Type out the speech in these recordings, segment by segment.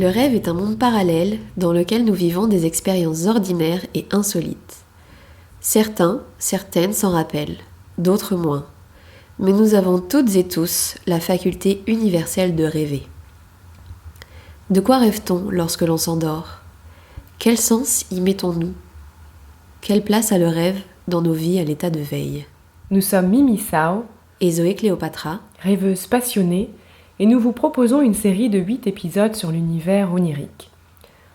Le rêve est un monde parallèle dans lequel nous vivons des expériences ordinaires et insolites. Certaines s'en rappellent, d'autres moins. Mais nous avons toutes et tous la faculté universelle de rêver. De quoi rêve-t-on lorsque l'on s'endort ? Quel sens y mettons-nous ? Quelle place a le rêve dans nos vies à l'état de veille ? Nous sommes Mimi Sao et Zoé Cléopatra, rêveuses passionnées, et nous vous proposons une série de 8 épisodes sur l'univers onirique.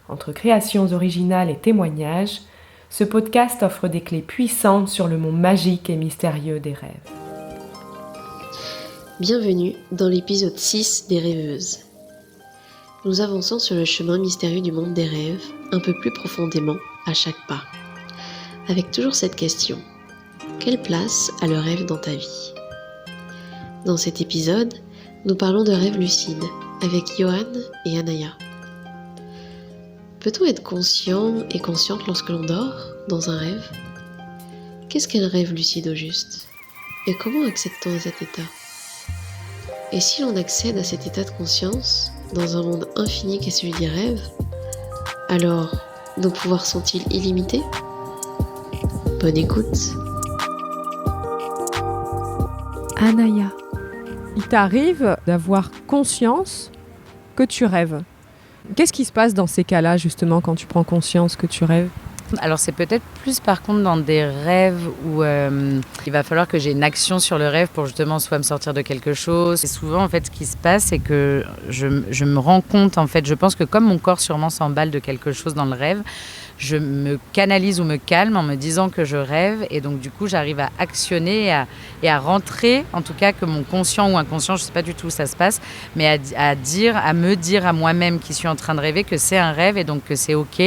Entre créations originales et témoignages, ce podcast offre des clés puissantes sur le monde magique et mystérieux des rêves. Bienvenue dans l'épisode 6 des rêveuses. Nous avançons sur le chemin mystérieux du monde des rêves, un peu plus profondément à chaque pas. Avec toujours cette question, quelle place a le rêve dans ta vie ? Dans cet épisode, nous parlons de rêves lucides avec Johan et Anaya. Peut-on être conscient et consciente lorsque l'on dort, dans un rêve ? Qu'est-ce qu'un rêve lucide au juste ? Et comment accède-t-on à cet état ? Et si l'on accède à cet état de conscience, dans un monde infini qu'est celui des rêves, alors nos pouvoirs sont-ils illimités ? Bonne écoute. Anaya, il t'arrive d'avoir conscience que tu rêves. Qu'est-ce qui se passe dans ces cas-là, justement, quand tu prends conscience que tu rêves ? Alors c'est peut-être plus par contre dans des rêves où il va falloir que j'ai une action sur le rêve pour justement soit me sortir de quelque chose. Et souvent en fait ce qui se passe c'est que je me rends compte en fait, je pense que comme mon corps sûrement s'emballe de quelque chose dans le rêve, je me canalise ou me calme en me disant que je rêve et donc du coup j'arrive à actionner et à rentrer, en tout cas que mon conscient ou inconscient, je ne sais pas du tout où ça se passe, mais à me dire à moi-même qui suis en train de rêver que c'est un rêve et donc que c'est ok.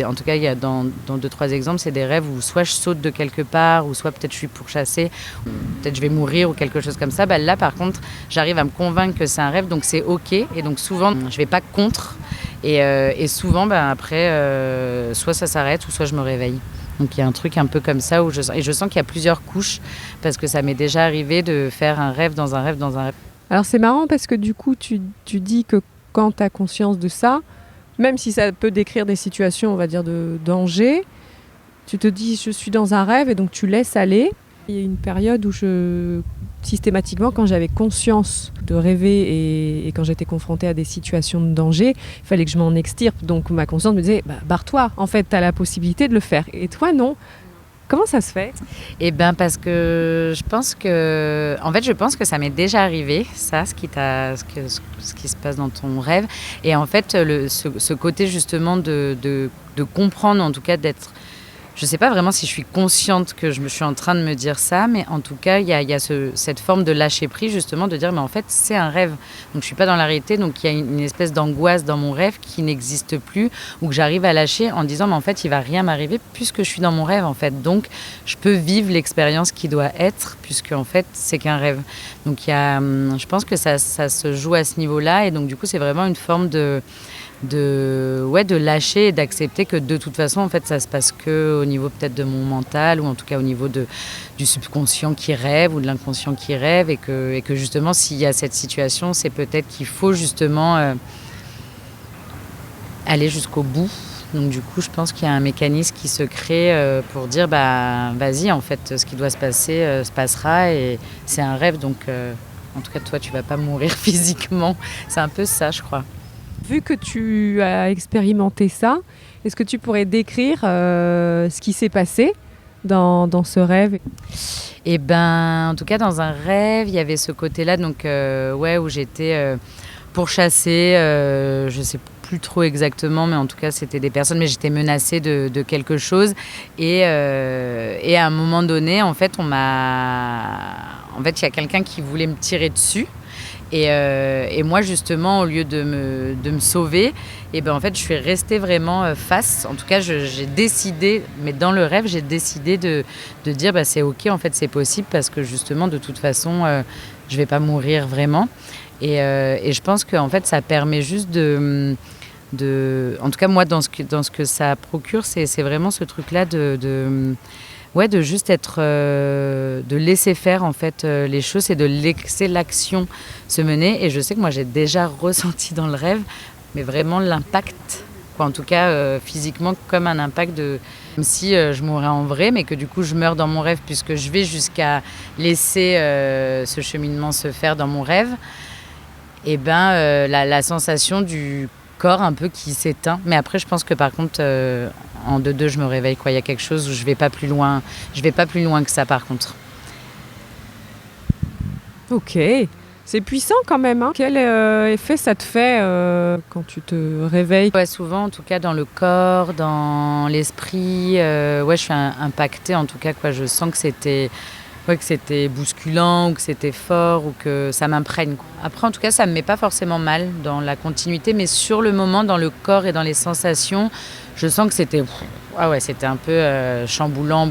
En tout cas il y a dans 2-3 exemples, c'est des rêves où soit je saute de quelque part ou soit peut-être je suis pourchassée, ou peut-être je vais mourir ou quelque chose comme ça. Là par contre j'arrive à me convaincre que c'est un rêve donc c'est ok et donc souvent je ne vais pas contre. Et souvent, après, soit ça s'arrête ou soit je me réveille. Donc il y a un truc un peu comme ça où je sens qu'il y a plusieurs couches parce que ça m'est déjà arrivé de faire un rêve dans un rêve dans un rêve. Alors c'est marrant parce que du coup, tu dis que quand tu as conscience de ça, même si ça peut décrire des situations, on va dire, de danger, tu te dis je suis dans un rêve et donc tu laisses aller. Il y a une période où systématiquement, quand j'avais conscience de rêver et quand j'étais confrontée à des situations de danger, il fallait que je m'en extirpe. Donc ma conscience me disait, barre-toi, en fait, tu as la possibilité de le faire. Et toi, non. Comment ça se fait ? Eh bien, parce que je pense que ça m'est déjà arrivé, ça, ce qui se passe dans ton rêve. Et en fait, ce côté justement de comprendre, en tout cas d'être... Je ne sais pas vraiment si je suis consciente que je suis en train de me dire ça, mais en tout cas, il y a cette forme de lâcher prise, justement, de dire, mais en fait, c'est un rêve. Donc, je ne suis pas dans la réalité, donc il y a une espèce d'angoisse dans mon rêve qui n'existe plus, ou que j'arrive à lâcher en disant, mais en fait, il ne va rien m'arriver puisque je suis dans mon rêve, en fait. Donc, je peux vivre l'expérience qui doit être, puisque, en fait, c'est qu'un rêve. Donc, je pense que ça se joue à ce niveau-là, et donc, du coup, c'est vraiment une forme de lâcher et d'accepter que de toute façon en fait ça se passe que au niveau peut-être de mon mental ou en tout cas au niveau du subconscient qui rêve ou de l'inconscient qui rêve et que justement s'il y a cette situation c'est peut-être qu'il faut justement aller jusqu'au bout. Donc du coup je pense qu'il y a un mécanisme qui se crée pour dire vas-y en fait ce qui doit se passer se passera et c'est un rêve donc en tout cas toi tu vas pas mourir physiquement, c'est un peu ça je crois. Vu que tu as expérimenté ça, est-ce que tu pourrais décrire ce qui s'est passé dans ce rêve ? Eh ben, en tout cas, dans un rêve, il y avait ce côté-là, donc où j'étais pourchassée. Je sais plus trop exactement, mais en tout cas, c'était des personnes. Mais j'étais menacée de quelque chose. Et à un moment donné, en fait, il y a quelqu'un qui voulait me tirer dessus. Et moi justement au lieu de me sauver en fait je suis restée vraiment face, en tout cas j'ai décidé, mais dans le rêve j'ai décidé de dire c'est ok en fait c'est possible parce que justement de toute façon je vais pas mourir vraiment et je pense que en fait ça permet juste en tout cas moi dans ce que ça procure c'est vraiment ce truc là de juste être, de laisser faire en fait les choses et de laisser l'action se mener. Et je sais que moi j'ai déjà ressenti dans le rêve mais vraiment l'impact, quoi, en tout cas physiquement comme un impact de... Comme si je mourrais en vrai, mais que du coup je meurs dans mon rêve puisque je vais jusqu'à laisser ce cheminement se faire dans mon rêve. Et la sensation du corps un peu qui s'éteint. Mais après, je pense que par contre, en 2-2, je me réveille, quoi. Il y a quelque chose où je vais pas plus loin que ça, par contre. Ok, c'est puissant quand même. Hein. Quel effet ça te fait quand tu te réveilles? Ouais, souvent, en tout cas, dans le corps, dans l'esprit, je suis impactée, en tout cas, quoi. Je sens que c'était bousculant ou que c'était fort ou que ça m'imprègne. Après, en tout cas, ça ne me met pas forcément mal dans la continuité, mais sur le moment, dans le corps et dans les sensations, je sens que c'était un peu chamboulant,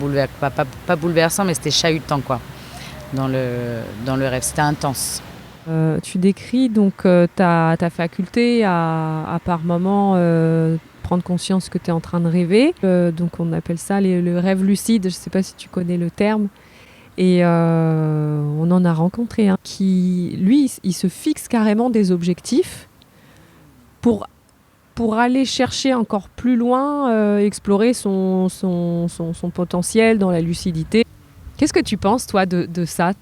pas bouleversant, mais c'était chahutant, quoi, dans le rêve. C'était intense. Tu décris donc ta faculté à par moment prendre conscience que tu es en train de rêver. Donc on appelle ça le rêve lucide, je ne sais pas si tu connais le terme. Et on en a rencontré un qui, lui, il se fixe carrément des objectifs pour aller chercher encore plus loin, explorer son potentiel dans la lucidité. Qu'est-ce que tu penses, toi, de ça ?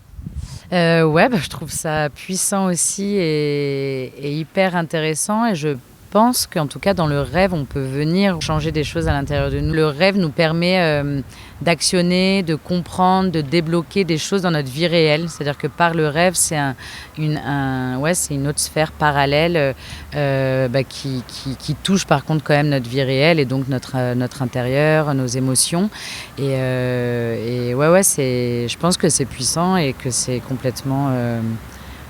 Je trouve ça puissant aussi et hyper intéressant. Et je pense qu'en tout cas, dans le rêve, on peut venir changer des choses à l'intérieur de nous. Le rêve nous permet d'actionner, de comprendre, de débloquer des choses dans notre vie réelle. C'est-à-dire que par le rêve, c'est c'est une autre sphère parallèle qui touche par contre quand même notre vie réelle et donc notre intérieur, nos émotions. Je pense que c'est puissant et que c'est complètement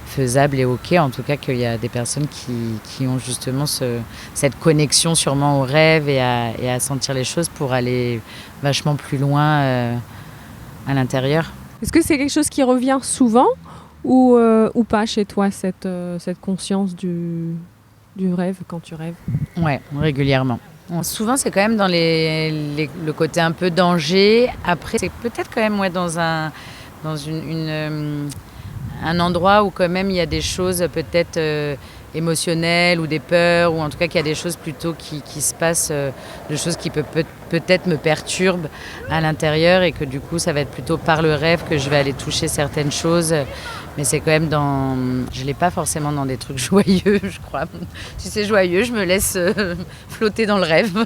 faisable et ok. En tout cas, qu'il y a des personnes qui ont justement cette connexion sûrement au rêve et à sentir les choses pour aller vachement plus loin à l'intérieur. Est-ce que c'est quelque chose qui revient souvent ou pas chez toi, cette conscience du rêve quand tu rêves ? Ouais, régulièrement. Souvent, c'est quand même dans le côté un peu danger. Après, c'est peut-être quand même dans un endroit où quand même il y a des choses peut-être émotionnelles ou des peurs, ou en tout cas qu'il y a des choses plutôt qui se passent, des choses qui peut-être me perturbent à l'intérieur et que du coup ça va être plutôt par le rêve que je vais aller toucher certaines choses. Mais c'est quand même je ne l'ai pas forcément dans des trucs joyeux, je crois. Si c'est joyeux, je me laisse flotter dans le rêve.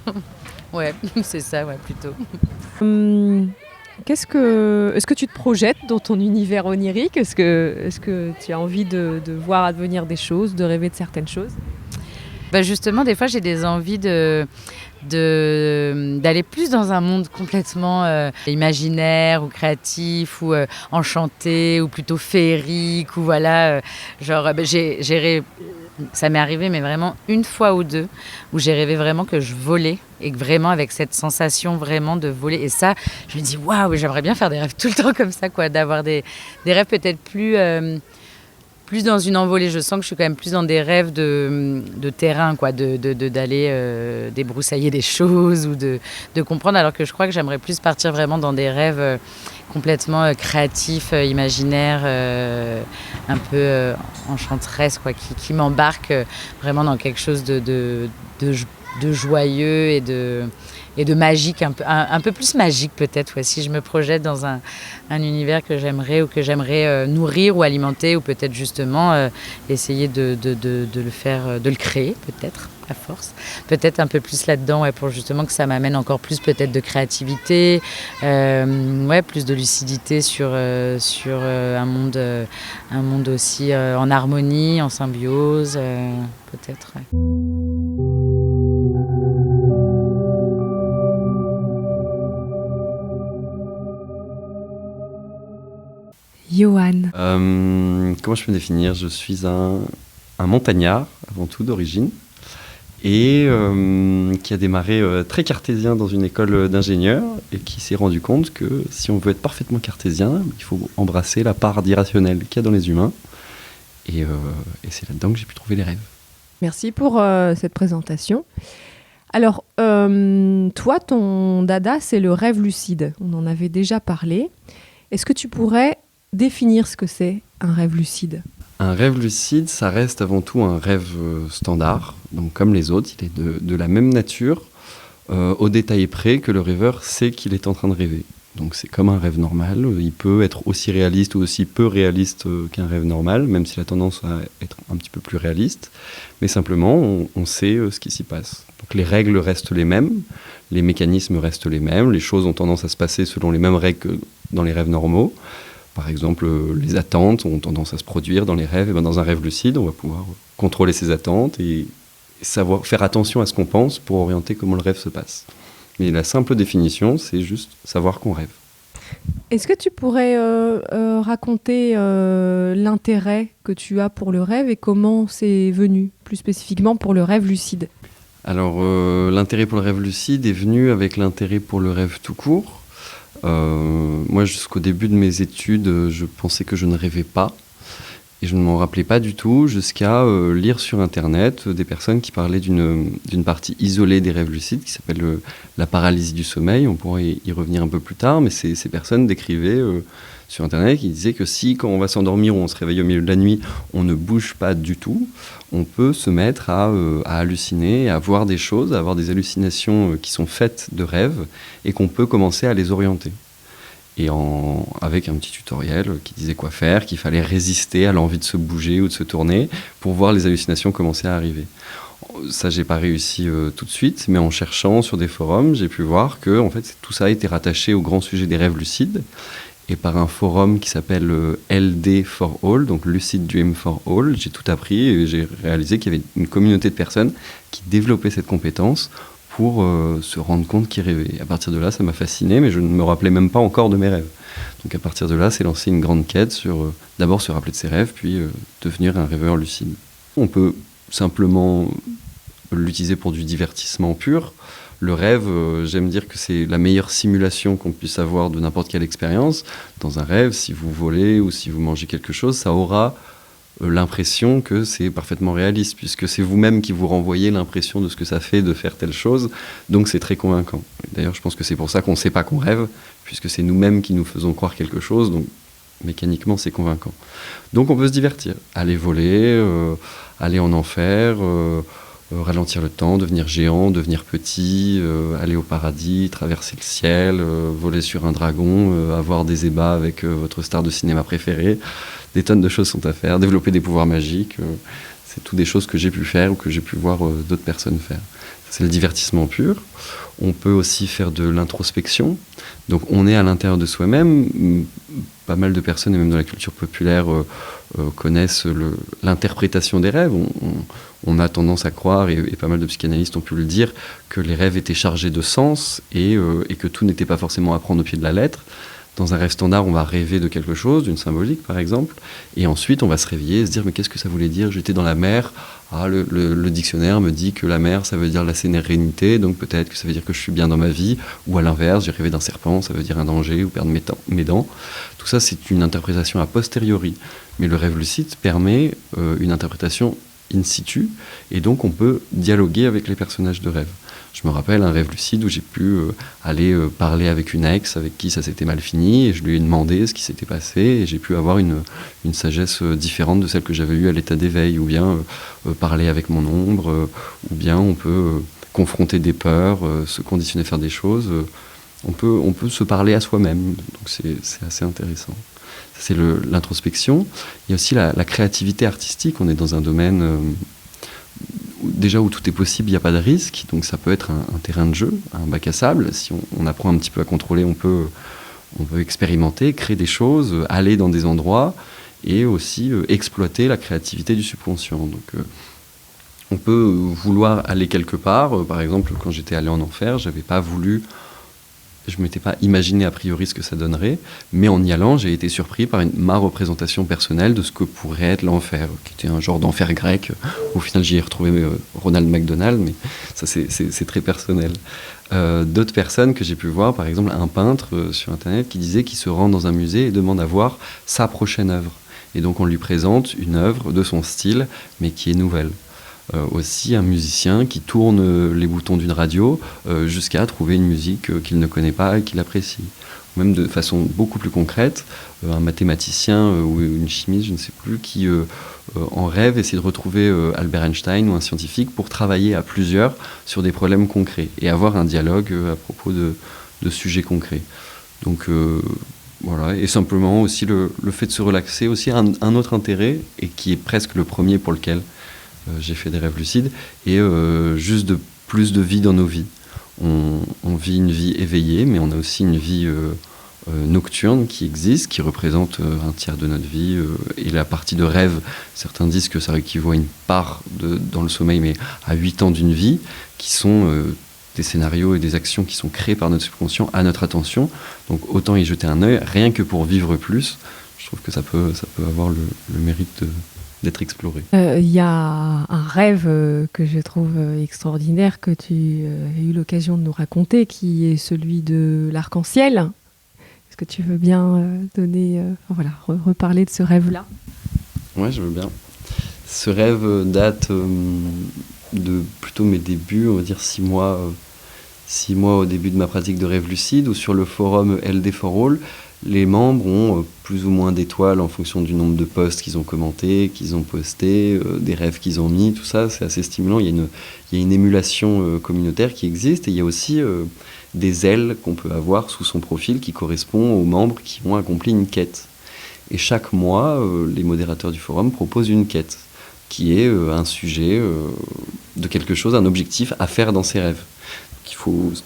Ouais, c'est ça, ouais, plutôt. Est-ce que tu te projettes dans ton univers onirique ? Est-ce que tu as envie de voir advenir des choses, de rêver de certaines choses ? Justement, des fois, j'ai des envies d'aller plus dans un monde complètement imaginaire ou créatif ou enchanté ou plutôt féerique ou voilà. Ça m'est arrivé, mais vraiment une fois ou deux, où j'ai rêvé vraiment que je volais et que vraiment avec cette sensation vraiment de voler. Et ça, je me dis waouh, j'aimerais bien faire des rêves tout le temps comme ça, quoi, d'avoir des rêves peut-être plus dans une envolée. Je sens que je suis quand même plus dans des rêves de terrain, quoi, d'aller débroussailler des choses ou de comprendre, alors que je crois que j'aimerais plus partir vraiment dans des rêves complètement créatifs, imaginaires, un peu enchanteresses, quoi, qui m'embarquent vraiment dans quelque chose de joyeux et de magique, un peu plus magique peut-être, ouais, si je me projette dans un univers que j'aimerais nourrir ou alimenter, ou peut-être justement essayer de le faire, de le créer peut-être à force, peut-être un peu plus là-dedans, ouais, pour justement que ça m'amène encore plus peut-être de créativité, plus de lucidité sur un monde aussi en harmonie, en symbiose, peut-être. Ouais. Johan. Comment je peux me définir ? Je suis un montagnard, avant tout, d'origine, et qui a démarré très cartésien dans une école d'ingénieur, et qui s'est rendu compte que si on veut être parfaitement cartésien, il faut embrasser la part d'irrationnel qu'il y a dans les humains, et c'est là-dedans que j'ai pu trouver les rêves. Merci pour cette présentation. Alors, toi, ton dada, c'est le rêve lucide. On en avait déjà parlé. Est-ce que tu pourrais définir ce que c'est un rêve lucide ? Un rêve lucide, ça reste avant tout un rêve standard, donc comme les autres, il est de la même nature, au détail près que le rêveur sait qu'il est en train de rêver. Donc c'est comme un rêve normal, il peut être aussi réaliste ou aussi peu réaliste qu'un rêve normal, même s'il a tendance à être un petit peu plus réaliste, mais simplement on sait ce qui s'y passe. Donc les règles restent les mêmes, les mécanismes restent les mêmes, les choses ont tendance à se passer selon les mêmes règles que dans les rêves normaux. Par exemple, les attentes ont tendance à se produire dans les rêves. Et ben dans un rêve lucide, on va pouvoir contrôler ses attentes et savoir faire attention à ce qu'on pense pour orienter comment le rêve se passe. Mais la simple définition, c'est juste savoir qu'on rêve. Est-ce que tu pourrais raconter l'intérêt que tu as pour le rêve et comment c'est venu, plus spécifiquement pour le rêve lucide ? Alors, l'intérêt pour le rêve lucide est venu avec l'intérêt pour le rêve tout court. Moi, jusqu'au début de mes études, je pensais que je ne rêvais pas. Et je ne m'en rappelais pas du tout jusqu'à lire sur Internet des personnes qui parlaient d'une partie isolée des rêves lucides qui s'appelle la paralysie du sommeil. On pourrait y revenir un peu plus tard, mais ces personnes décrivaient sur Internet qui disaient que si, quand on va s'endormir ou on se réveille au milieu de la nuit, on ne bouge pas du tout, on peut se mettre à halluciner, à voir des choses, à avoir des hallucinations qui sont faites de rêves et qu'on peut commencer à les orienter. Et avec un petit tutoriel qui disait quoi faire, qu'il fallait résister à l'envie de se bouger ou de se tourner pour voir les hallucinations commencer à arriver. Ça, j'ai pas réussi tout de suite, mais en cherchant sur des forums, j'ai pu voir que en fait, tout ça a été rattaché au grand sujet des rêves lucides et par un forum qui s'appelle LD for All, donc Lucid Dream for All. J'ai tout appris et j'ai réalisé qu'il y avait une communauté de personnes qui développaient cette compétence pour se rendre compte qu'ils rêvaient. Et à partir de là, ça m'a fasciné, mais je ne me rappelais même pas encore de mes rêves. Donc à partir de là, c'est lancé une grande quête sur d'abord se rappeler de ses rêves, puis devenir un rêveur lucide. On peut simplement l'utiliser pour du divertissement pur. Le rêve, j'aime dire que c'est la meilleure simulation qu'on puisse avoir de n'importe quelle expérience. Dans un rêve, si vous volez ou si vous mangez quelque chose, ça aura l'impression que c'est parfaitement réaliste, puisque c'est vous-même qui vous renvoyez l'impression de ce que ça fait de faire telle chose, donc c'est très convaincant. D'ailleurs, je pense que c'est pour ça qu'on ne sait pas qu'on rêve, puisque c'est nous-mêmes qui nous faisons croire quelque chose, donc mécaniquement c'est convaincant. Donc on peut se divertir, aller voler, aller en enfer, ralentir le temps, devenir géant, devenir petit, aller au paradis, traverser le ciel, voler sur un dragon, avoir des ébats avec votre star de cinéma préférée. Des tonnes de choses sont à faire, développer des pouvoirs magiques, c'est tout des choses que j'ai pu faire ou que j'ai pu voir d'autres personnes faire. C'est le divertissement pur. On peut aussi faire de l'introspection. Donc on est à l'intérieur de soi-même. Pas mal de personnes, et même dans la culture populaire, connaissent l'interprétation des rêves. On a tendance à croire, et pas mal de psychanalystes ont pu le dire, que les rêves étaient chargés de sens et que tout n'était pas forcément à prendre au pied de la lettre. Dans un rêve standard, on va rêver de quelque chose, d'une symbolique par exemple, et ensuite on va se réveiller et se dire mais qu'est-ce que ça voulait dire ? J'étais dans la mer, le dictionnaire me dit que la mer ça veut dire la sérénité, donc peut-être que ça veut dire que je suis bien dans ma vie, ou à l'inverse, j'ai rêvé d'un serpent, ça veut dire un danger ou perdre mes dents. Tout ça c'est une interprétation a posteriori, mais le rêve lucide permet une interprétation in situ, et donc on peut dialoguer avec les personnages de rêve. Je me rappelle un rêve lucide où j'ai pu aller parler avec une ex avec qui ça s'était mal fini, et je lui ai demandé ce qui s'était passé, et j'ai pu avoir une sagesse différente de celle que j'avais eue à l'état d'éveil, ou bien parler avec mon ombre, ou bien on peut confronter des peurs, se conditionner à faire des choses, on peut se parler à soi-même, donc c'est assez intéressant. Ça, c'est l'introspection. Il y a aussi la créativité artistique, on est dans un domaine déjà où tout est possible, il n'y a pas de risque, donc ça peut être un terrain de jeu, un bac à sable. Si on apprend un petit peu à contrôler, on peut expérimenter, créer des choses, aller dans des endroits et aussi exploiter la créativité du subconscient. Donc on peut vouloir aller quelque part. Par exemple, quand j'étais allé en enfer, je ne m'étais pas imaginé a priori ce que ça donnerait, mais en y allant, j'ai été surpris par ma représentation personnelle de ce que pourrait être l'enfer, qui était un genre d'enfer grec. Au final, j'y ai retrouvé Ronald McDonald, mais ça, c'est très personnel. D'autres personnes que j'ai pu voir, par exemple un peintre sur Internet qui disait qu'il se rend dans un musée et demande à voir sa prochaine œuvre. Et donc on lui présente une œuvre de son style, mais qui est nouvelle. Aussi un musicien qui tourne les boutons d'une radio jusqu'à trouver une musique qu'il ne connaît pas et qu'il apprécie. même de façon beaucoup plus concrète, un mathématicien ou une chimiste, je ne sais plus, qui en rêve essaie de retrouver Albert Einstein ou un scientifique pour travailler à plusieurs sur des problèmes concrets et avoir un dialogue à propos de sujets concrets. Donc voilà, et simplement aussi le fait de se relaxer, aussi un autre intérêt, et qui est presque le premier pour lequel j'ai fait des rêves lucides, et juste de plus de vie dans nos vies. On vit une vie éveillée, mais on a aussi une vie nocturne qui existe, qui représente un tiers de notre vie, et la partie de rêve, certains disent que ça équivaut à une part dans le sommeil, mais à 8 ans d'une vie, qui sont des scénarios et des actions qui sont créés par notre subconscient à notre attention. Donc autant y jeter un œil, rien que pour vivre plus. Je trouve que ça peut avoir le mérite d'être exploré. Il y a un rêve que je trouve extraordinaire que tu as eu l'occasion de nous raconter, qui est celui de l'arc-en-ciel. Est-ce que tu veux bien reparler de ce rêve-là ? Ouais, je veux bien. Ce rêve date de plutôt mes débuts, on va dire 6 mois au début de ma pratique de rêve lucide, où sur le forum LD for All, les membres ont plus ou moins d'étoiles en fonction du nombre de posts qu'ils ont commentés, qu'ils ont postés, des rêves qu'ils ont mis, tout ça, c'est assez stimulant. Il y a une émulation communautaire qui existe, et il y a aussi des ailes qu'on peut avoir sous son profil qui correspondent aux membres qui ont accompli une quête. Et chaque mois, les modérateurs du forum proposent une quête, qui est un sujet de quelque chose, un objectif à faire dans ses rêves.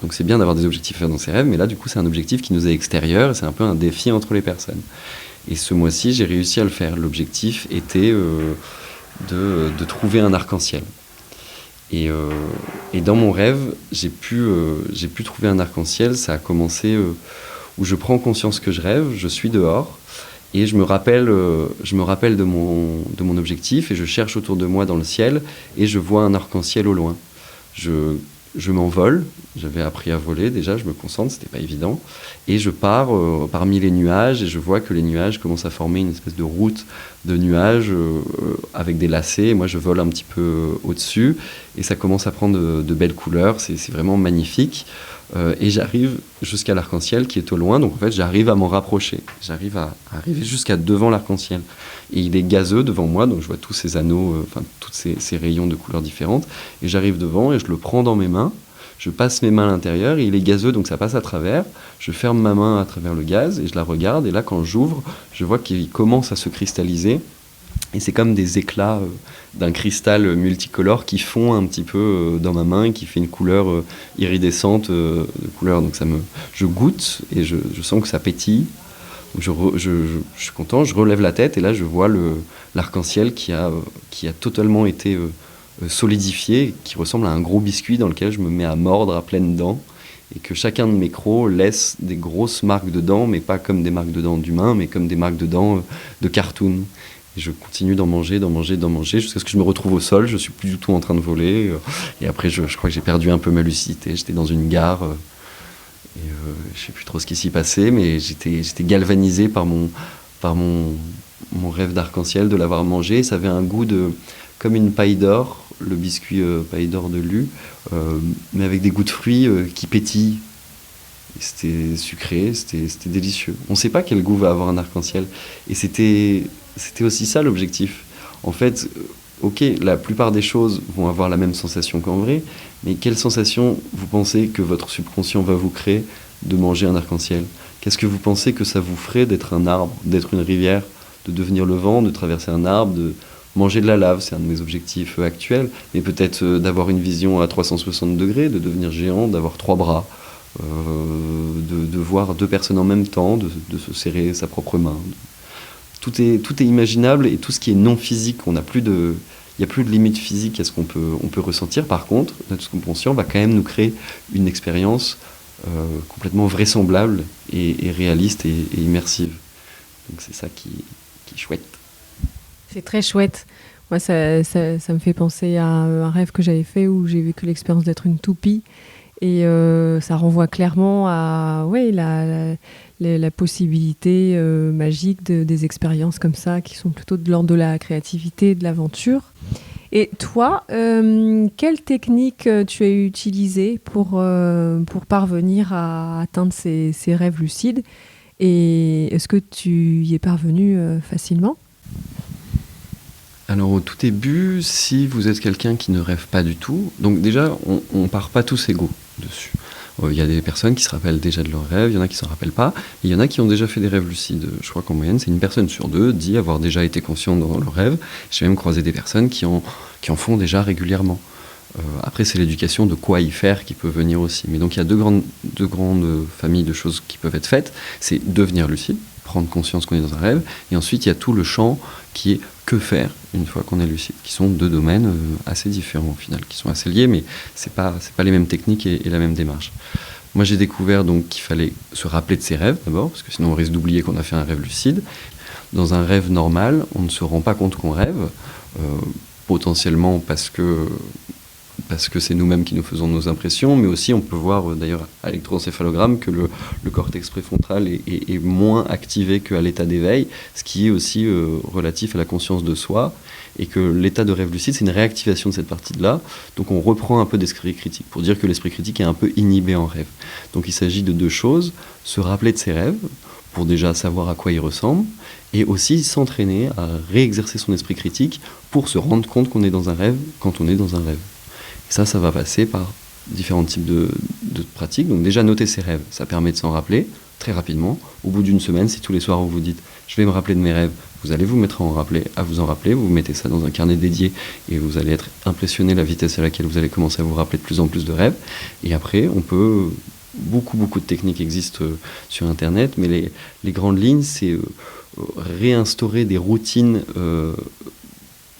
Donc c'est bien d'avoir des objectifs à faire dans ses rêves, mais là du coup c'est un objectif qui nous est extérieur, et c'est un peu un défi entre les personnes. Et ce mois-ci j'ai réussi à le faire. L'objectif était de trouver un arc-en-ciel. Et dans mon rêve, j'ai pu trouver un arc-en-ciel. Ça a commencé où je prends conscience que je rêve, je suis dehors, et je me rappelle de mon objectif, et je cherche autour de moi dans le ciel, et je vois un arc-en-ciel au loin. Je m'envole, j'avais appris à voler déjà, je me concentre, c'était pas évident, et je pars parmi les nuages, et je vois que les nuages commencent à former une espèce de route de nuages avec des lacets, et moi je vole un petit peu au-dessus, et ça commence à prendre de belles couleurs, c'est vraiment magnifique, et j'arrive jusqu'à l'arc-en-ciel qui est au loin, donc en fait j'arrive à m'en rapprocher, j'arrive à arriver jusqu'à devant l'arc-en-ciel, et il est gazeux devant moi, donc je vois tous ces anneaux, tous ces rayons de couleurs différentes, et j'arrive devant et je le prends dans mes mains, je passe mes mains à l'intérieur, et il est gazeux, donc ça passe à travers, je ferme ma main à travers le gaz, et je la regarde, et là quand j'ouvre, je vois qu'il commence à se cristalliser, et c'est comme des éclats d'un cristal multicolore qui fond un petit peu dans ma main, qui fait une couleur iridescente de couleur. Donc je goûte et je sens que ça pétille. Je suis content, je relève la tête, et là je vois l'arc-en-ciel qui a totalement été solidifié, qui ressemble à un gros biscuit dans lequel je me mets à mordre à pleines dents, et que chacun de mes crocs laisse des grosses marques de dents, mais pas comme des marques de dents d'humains, mais comme des marques de dents de cartoon. Et je continue d'en manger, jusqu'à ce que je me retrouve au sol. Je suis plus du tout en train de voler. Et après, je crois que j'ai perdu un peu ma lucidité. J'étais dans une gare. Et je sais plus trop ce qui s'y passait, mais j'étais galvanisé par mon rêve d'arc-en-ciel, de l'avoir mangé. Ça avait un goût comme une paille d'or, le biscuit paille d'or de Lu, mais avec des goûts de fruits qui pétillent. Et c'était sucré, c'était délicieux. On ne sait pas quel goût va avoir un arc-en-ciel. Et c'était aussi ça l'objectif. En fait, ok, la plupart des choses vont avoir la même sensation qu'en vrai, mais quelle sensation vous pensez que votre subconscient va vous créer de manger un arc-en-ciel ? Qu'est-ce que vous pensez que ça vous ferait d'être un arbre, d'être une rivière, de devenir le vent, de traverser un arbre, de manger de la lave ? C'est un de mes objectifs actuels, mais peut-être d'avoir une vision à 360 degrés, de devenir géant, d'avoir 3 bras, de voir 2 personnes en même temps, de se serrer sa propre main. Tout est imaginable, et tout ce qui est non physique, il n'y a plus de limite physique à ce qu'on peut ressentir. Par contre, notre subconscient va quand même nous créer une expérience complètement vraisemblable et réaliste et immersive. Donc c'est ça qui est chouette. C'est très chouette. Moi, ça me fait penser à un rêve que j'avais fait où j'ai vécu l'expérience d'être une toupie. Et ça renvoie clairement à la possibilité magique des expériences comme ça, qui sont plutôt de l'ordre de la créativité, de l'aventure. Et toi, quelle technique tu as utilisée pour parvenir à atteindre ces rêves lucides? Et est-ce que tu y es parvenu facilement? Alors au tout début, si vous êtes quelqu'un qui ne rêve pas du tout, donc déjà on part pas tous égaux dessus. Il y a des personnes qui se rappellent déjà de leurs rêves, il y en a qui s'en rappellent pas, et il y en a qui ont déjà fait des rêves lucides. Je crois qu'en moyenne, c'est une personne sur deux dit avoir déjà été conscient dans leur rêve. J'ai même croisé des personnes qui en font déjà régulièrement. Après, c'est l'éducation de quoi y faire qui peut venir aussi. Mais donc il y a deux grandes familles de choses qui peuvent être faites. C'est devenir lucide, prendre conscience qu'on est dans un rêve, et ensuite il y a tout le champ qui est que faire une fois qu'on est lucide, qui sont deux domaines assez différents au final, qui sont assez liés, mais c'est pas les mêmes techniques et la même démarche. Moi j'ai découvert donc qu'il fallait se rappeler de ses rêves d'abord, parce que sinon on risque d'oublier qu'on a fait un rêve lucide. Dans un rêve normal, on ne se rend pas compte qu'on rêve, potentiellement parce que c'est nous-mêmes qui nous faisons nos impressions, mais aussi on peut voir d'ailleurs à l'électroencéphalogramme que le cortex préfrontal est moins activé qu'à l'état d'éveil, ce qui est aussi relatif à la conscience de soi, et que l'état de rêve lucide, c'est une réactivation de cette partie-là. Donc on reprend un peu d'esprit critique, pour dire que l'esprit critique est un peu inhibé en rêve. Donc il s'agit de deux choses, se rappeler de ses rêves, pour déjà savoir à quoi ils ressemblent, et aussi s'entraîner à réexercer son esprit critique pour se rendre compte qu'on est dans un rêve quand on est dans un rêve. Ça va passer par différents types de pratiques. Donc déjà, noter ses rêves, ça permet de s'en rappeler très rapidement. Au bout d'une semaine, si tous les soirs vous vous dites « je vais me rappeler de mes rêves », vous allez vous mettre à vous en rappeler, vous mettez ça dans un carnet dédié et vous allez être impressionné de la vitesse à laquelle vous allez commencer à vous rappeler de plus en plus de rêves. Et après, beaucoup de techniques existent sur Internet, mais les grandes lignes, c'est réinstaurer des routines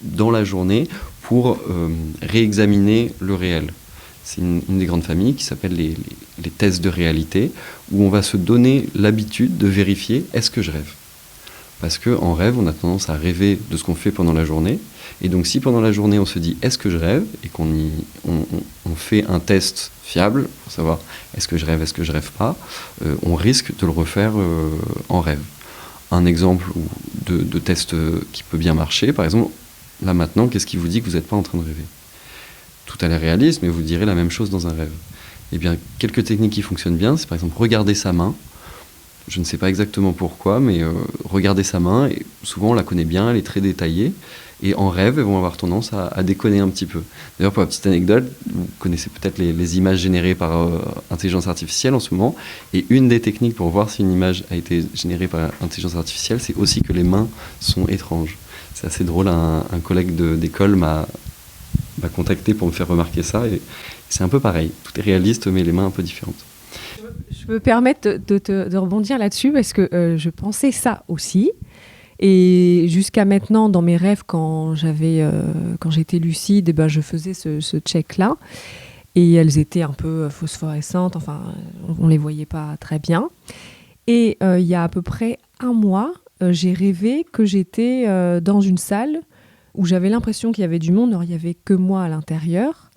dans la journée pour réexaminer le réel. C'est une des grandes familles qui s'appelle les tests de réalité, où on va se donner l'habitude de vérifier est-ce que je rêve. Parce qu'en rêve, on a tendance à rêver de ce qu'on fait pendant la journée. Et donc si pendant la journée, on se dit est-ce que je rêve, et qu'on fait un test fiable pour savoir est-ce que je rêve pas, on risque de le refaire en rêve. Un exemple de test qui peut bien marcher, par exemple, là maintenant, qu'est-ce qui vous dit que vous n'êtes pas en train de rêver? Tout a l'air réaliste, mais vous direz la même chose dans un rêve. Eh bien, quelques techniques qui fonctionnent bien, c'est par exemple regarder sa main. Je ne sais pas exactement pourquoi, mais regarder sa main, et souvent on la connaît bien, elle est très détaillée, et en rêve, elles vont avoir tendance à déconner un petit peu. D'ailleurs, pour la petite anecdote, vous connaissez peut-être les images générées par intelligence artificielle en ce moment, et une des techniques pour voir si une image a été générée par intelligence artificielle, c'est aussi que les mains sont étranges. C'est assez drôle, un collègue d'école m'a contacté pour me faire remarquer ça, et c'est un peu pareil. Tout est réaliste, mais les mains un peu différentes. Je me permettre de rebondir là-dessus, parce que je pensais ça aussi. Et jusqu'à maintenant, dans mes rêves, quand j'étais lucide, eh ben, je faisais ce check-là. Et elles étaient un peu phosphorescentes, enfin, on ne les voyait pas très bien. Et il y a à peu près un mois, j'ai rêvé que j'étais dans une salle où j'avais l'impression qu'il y avait du monde, alors il n'y avait que moi à l'intérieur,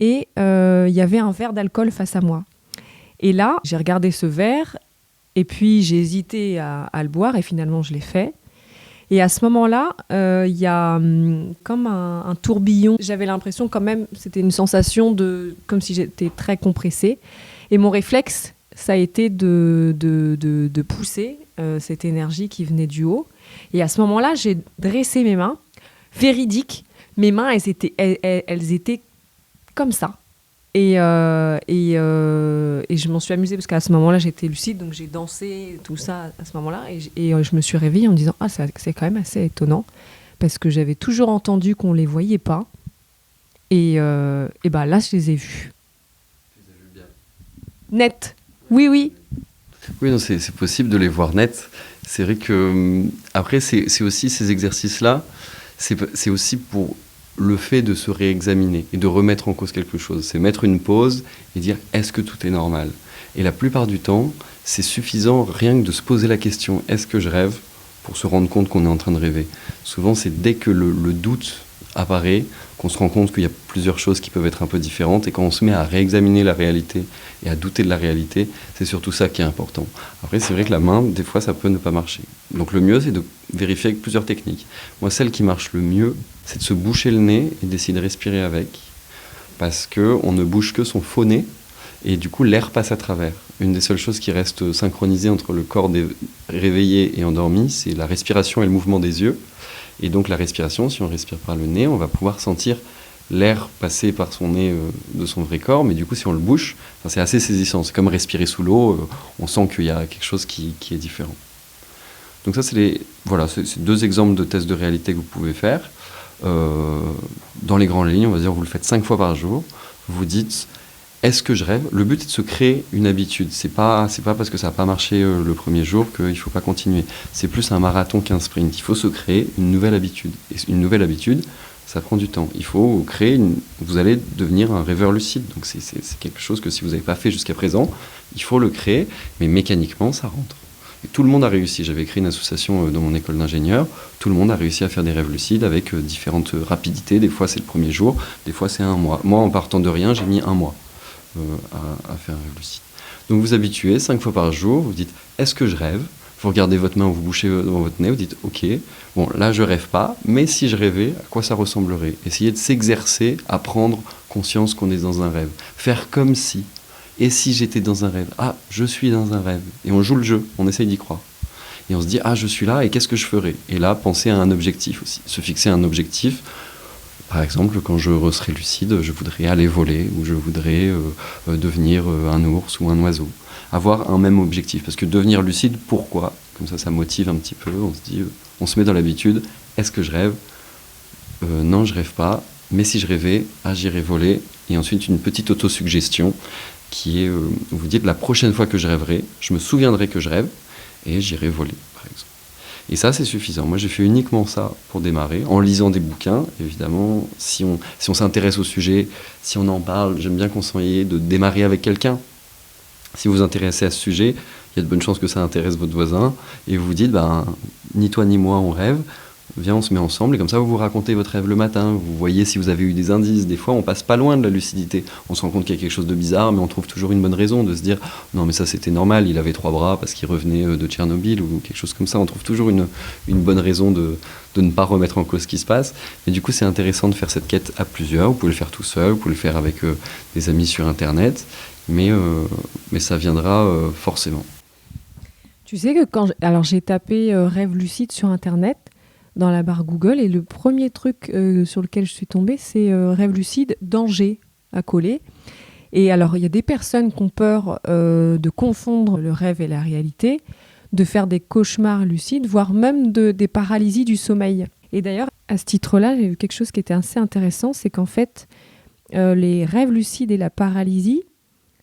et il y avait un verre d'alcool face à moi. Et là, j'ai regardé ce verre, et puis j'ai hésité à le boire, et finalement je l'ai fait. Et à ce moment-là, il y a comme un tourbillon. J'avais l'impression quand même, c'était une sensation comme si j'étais très compressée. Et mon réflexe, ça a été de pousser cette énergie qui venait du haut. Et à ce moment-là, j'ai dressé mes mains, véridique. Mes mains, elles étaient comme ça. Et je m'en suis amusée parce qu'à ce moment-là, j'étais lucide, donc j'ai dansé tout ça à ce moment-là. Et je me suis réveillée en me disant « Ah, c'est quand même assez étonnant » parce que j'avais toujours entendu qu'on ne les voyait pas. Et bah, là, je les ai vus. Tu les as vus bien. Net. Oui. Oui, non, c'est possible de les voir net. C'est vrai que après, c'est aussi ces exercices-là, c'est aussi pour le fait de se réexaminer et de remettre en cause quelque chose. C'est mettre une pause et dire est-ce que tout est normal? Et la plupart du temps, c'est suffisant rien que de se poser la question est-ce que je rêve? Pour se rendre compte qu'on est en train de rêver. Souvent, c'est dès que le doute apparaît qu'on se rend compte qu'il y a plusieurs choses qui peuvent être un peu différentes, et quand on se met à réexaminer la réalité et à douter de la réalité, c'est surtout ça qui est important. Après, c'est vrai que la main, des fois, ça peut ne pas marcher. Donc le mieux, c'est de vérifier avec plusieurs techniques. Moi, celle qui marche le mieux, c'est de se boucher le nez et d'essayer de respirer avec, parce qu'on ne bouge que son faux nez, et du coup l'air passe à travers. Une des seules choses qui reste synchronisée entre le corps réveillé et endormi, c'est la respiration et le mouvement des yeux. Et donc la respiration, si on respire par le nez, on va pouvoir sentir l'air passer par son nez de son vrai corps, mais du coup si on le bouche, c'est assez saisissant. C'est comme respirer sous l'eau, on sent qu'il y a quelque chose qui est différent. Donc ça, c'est 2 exemples de tests de réalité que vous pouvez faire. Dans les grandes lignes, on va dire, vous le faites 5 fois par jour. Vous dites, est-ce que je rêve ? Le but est de se créer une habitude. C'est pas parce que ça n'a pas marché le premier jour qu'il ne faut pas continuer. C'est plus un marathon qu'un sprint. Il faut se créer une nouvelle habitude. Et une nouvelle habitude, ça prend du temps. Il faut créer vous allez devenir un rêveur lucide. Donc c'est quelque chose que si vous n'avez pas fait jusqu'à présent, il faut le créer, mais mécaniquement, ça rentre. Et tout le monde a réussi. J'avais créé une association dans mon école d'ingénieur. Tout le monde a réussi à faire des rêves lucides avec différentes rapidités. Des fois, c'est le premier jour. Des fois, c'est 1 mois. Moi, en partant de rien, j'ai mis 1 mois à faire un rêve lucide. Donc, vous habituez 5 fois par jour. Vous dites, est-ce que je rêve ? Vous regardez votre main, vous bouchez devant votre nez. Vous dites, OK, bon, là, je rêve pas. Mais si je rêvais, à quoi ça ressemblerait ? Essayez de s'exercer à prendre conscience qu'on est dans un rêve. Faire comme si. Et si j'étais dans un rêve ? Ah, je suis dans un rêve. Et on joue le jeu, on essaye d'y croire. Et on se dit, ah, je suis là, et qu'est-ce que je ferais ? Et là, penser à un objectif aussi. Se fixer un objectif. Par exemple, quand je serai lucide, je voudrais aller voler, ou je voudrais devenir un ours ou un oiseau. Avoir un même objectif. Parce que devenir lucide, pourquoi ? Comme ça motive un petit peu. On se dit, on se met dans l'habitude. Est-ce que je rêve ? Non, je rêve pas. Mais si je rêvais, ah, j'irais voler. Et ensuite, une petite autosuggestion qui est, vous dites, la prochaine fois que je rêverai, je me souviendrai que je rêve et j'irai voler, par exemple. Et ça, c'est suffisant. Moi, j'ai fait uniquement ça pour démarrer, en lisant des bouquins. Évidemment, si on s'intéresse au sujet, si on en parle, j'aime bien conseiller de démarrer avec quelqu'un. Si vous vous intéressez à ce sujet, il y a de bonnes chances que ça intéresse votre voisin, et vous vous dites, ni toi ni moi, on rêve. Viens, on se met ensemble, et comme ça, vous vous racontez votre rêve le matin. Vous voyez si vous avez eu des indices. Des fois, on passe pas loin de la lucidité. On se rend compte qu'il y a quelque chose de bizarre, mais on trouve toujours une bonne raison de se dire « Non, mais ça, c'était normal, il avait 3 bras parce qu'il revenait de Tchernobyl » ou quelque chose comme ça. On trouve toujours une bonne raison de ne pas remettre en cause ce qui se passe. Et du coup, c'est intéressant de faire cette quête à plusieurs. Vous pouvez le faire tout seul, vous pouvez le faire avec des amis sur Internet, mais ça viendra forcément. Tu sais que alors j'ai tapé rêve lucide sur Internet, dans la barre Google, et le premier truc sur lequel je suis tombée, c'est rêve lucide, danger à coller. Et alors, il y a des personnes qui ont peur de confondre le rêve et la réalité, de faire des cauchemars lucides, voire même des paralysies du sommeil. Et d'ailleurs, à ce titre-là, j'ai vu quelque chose qui était assez intéressant, c'est qu'en fait, les rêves lucides et la paralysie,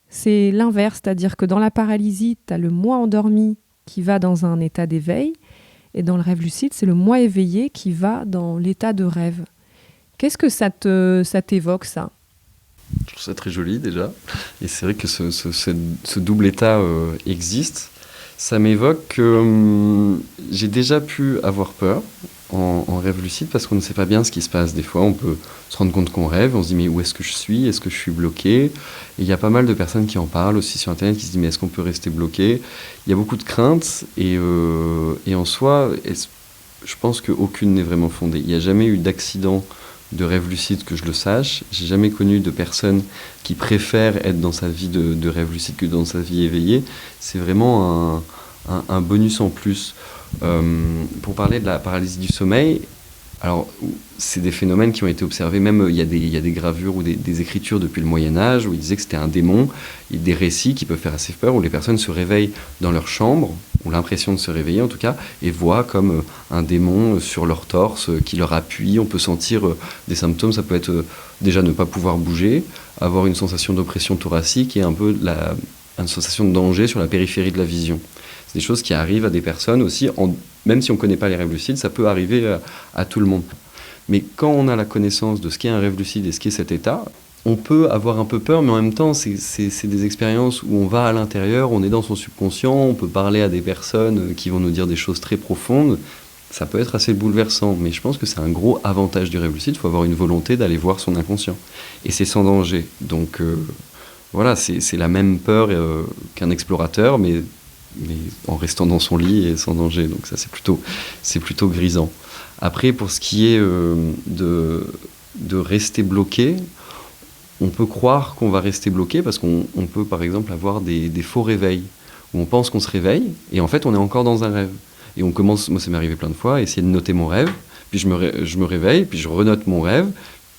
c'est l'inverse, c'est-à-dire que dans la paralysie, tu as le moi endormi qui va dans un état d'éveil, et dans le rêve lucide, c'est le moi éveillé qui va dans l'état de rêve. Qu'est-ce que ça t'évoque, ça ? Je trouve ça très joli déjà. Et c'est vrai que ce double état existe. Ça m'évoque que j'ai déjà pu avoir peur en rêve lucide parce qu'on ne sait pas bien ce qui se passe. Des fois, on peut se rendre compte qu'on rêve, on se dit mais où est-ce que je suis ? Est-ce que je suis bloqué ? Et il y a pas mal de personnes qui en parlent aussi sur Internet qui se disent mais est-ce qu'on peut rester bloqué ? Il y a beaucoup de craintes et en soi, je pense qu'aucune n'est vraiment fondée. Il n'y a jamais eu d'accident de rêve lucide que je le sache. J'ai jamais connu de personne qui préfère être dans sa vie de rêve lucide que dans sa vie éveillée. C'est vraiment un bonus en plus. Pour parler de la paralysie du sommeil, alors c'est des phénomènes qui ont été observés, même il y a des gravures ou des écritures depuis le Moyen-Âge où ils disaient que c'était un démon, et des récits qui peuvent faire assez peur où les personnes se réveillent dans leur chambre, ont l'impression de se réveiller en tout cas, et voient comme un démon sur leur torse qui leur appuie. On peut sentir des symptômes, ça peut être déjà ne pas pouvoir bouger, avoir une sensation d'oppression thoracique et un peu une sensation de danger sur la périphérie de la vision. C'est des choses qui arrivent à des personnes aussi, même si on ne connaît pas les rêves lucides, ça peut arriver à tout le monde. Mais quand on a la connaissance de ce qu'est un rêve lucide et ce qu'est cet état, on peut avoir un peu peur, mais en même temps, c'est des expériences où on va à l'intérieur, on est dans son subconscient, on peut parler à des personnes qui vont nous dire des choses très profondes. Ça peut être assez bouleversant, mais je pense que c'est un gros avantage du rêve lucide. Il faut avoir une volonté d'aller voir son inconscient. Et c'est sans danger. Donc voilà, c'est la même peur qu'un explorateur, mais mais en restant dans son lit et sans danger. Donc ça, c'est plutôt grisant. Après, pour ce qui est de rester bloqué, on peut croire qu'on va rester bloqué parce qu'on peut, par exemple, avoir des faux réveils où on pense qu'on se réveille et en fait, on est encore dans un rêve. Et on commence, moi ça m'est arrivé plein de fois, à essayer de noter mon rêve, puis je me réveille, puis je renote mon rêve,